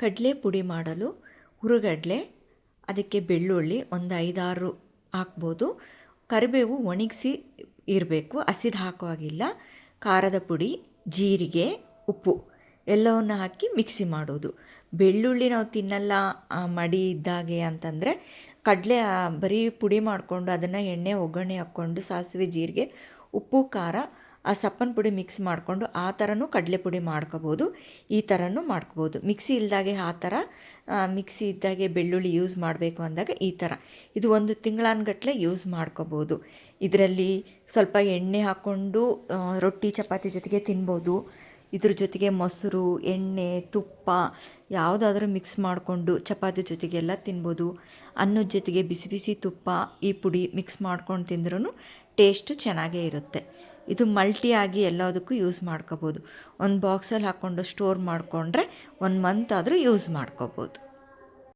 ಕಡಲೆ ಪುಡಿ ಮಾಡಲು ಹುರುಗಡಲೆ, ಅದಕ್ಕೆ ಬೆಳ್ಳುಳ್ಳಿ ಒಂದು 5-6 ಹಾಕ್ಬೋದು. ಕರಿಬೇವು ಒಣಗಿಸಿ ಇರಬೇಕು, ಹಸಿದು ಹಾಕೋ ಹಾಗಿಲ್ಲ. ಖಾರದ ಪುಡಿ, ಜೀರಿಗೆ, ಉಪ್ಪು ಎಲ್ಲವನ್ನು ಹಾಕಿ ಮಿಕ್ಸಿ ಮಾಡೋದು. ಬೆಳ್ಳುಳ್ಳಿ ನಾವು ತಿನ್ನಲ್ಲ ಮಡಿ ಇದ್ದಾಗೆ ಅಂತಂದರೆ ಕಡಲೆ ಬರೀ ಪುಡಿ ಮಾಡಿಕೊಂಡು ಅದನ್ನು ಎಣ್ಣೆ ಒಗ್ಗರಣೆ ಹಾಕ್ಕೊಂಡು ಸಾಸಿವೆ ಜೀರಿಗೆ ಉಪ್ಪು ಖಾರ ಆ ಸಪ್ಪನ ಪುಡಿ ಮಿಕ್ಸ್ ಮಾಡಿಕೊಂಡು ಆ ಥರನೂ ಕಡಲೆ ಪುಡಿ ಮಾಡ್ಕೋಬೋದು, ಈ ಥರನೂ ಮಾಡ್ಕೋಬೋದು. ಮಿಕ್ಸಿ ಇಲ್ದಾಗೆ ಆ ಥರ, ಮಿಕ್ಸಿ ಇದ್ದಾಗೆ ಬೆಳ್ಳುಳ್ಳಿ ಯೂಸ್ ಮಾಡಬೇಕು ಅಂದಾಗ ಈ ಥರ ಇದು 1 ತಿಂಗಳಾನ್ಗಟ್ಟಲೆ ಯೂಸ್ ಮಾಡ್ಕೋಬೋದು. ಇದರಲ್ಲಿ ಸ್ವಲ್ಪ ಎಣ್ಣೆ ಹಾಕ್ಕೊಂಡು ರೊಟ್ಟಿ ಚಪಾತಿ ಜೊತೆಗೆ ತಿನ್ಬೋದು. ಇದ್ರ ಜೊತೆಗೆ ಮೊಸರು, ಎಣ್ಣೆ, ತುಪ್ಪ ಯಾವುದಾದ್ರೂ ಮಿಕ್ಸ್ ಮಾಡಿಕೊಂಡು ಚಪಾತಿ ಜೊತೆಗೆಲ್ಲ ತಿನ್ಬೋದು. ಅನ್ನದ ಜೊತೆಗೆ ಬಿಸಿ ಬಿಸಿ ತುಪ್ಪ ಈ ಪುಡಿ ಮಿಕ್ಸ್ ಮಾಡ್ಕೊಂಡು ತಿಂದ್ರೂ ಟೇಸ್ಟು ಚೆನ್ನಾಗೇ ಇರುತ್ತೆ. ಇದು ಮಲ್ಟಿಯಾಗಿ ಎಲ್ಲದಕ್ಕೂ ಯೂಸ್ ಮಾಡ್ಕೋಬೋದು. ಒಂದು ಬಾಕ್ಸಲ್ಲಿ ಹಾಕ್ಕೊಂಡು ಸ್ಟೋರ್ ಮಾಡಿಕೊಂಡ್ರೆ 1 ಮಂತ್ ಆದರೂ ಯೂಸ್ ಮಾಡ್ಕೋಬೋದು.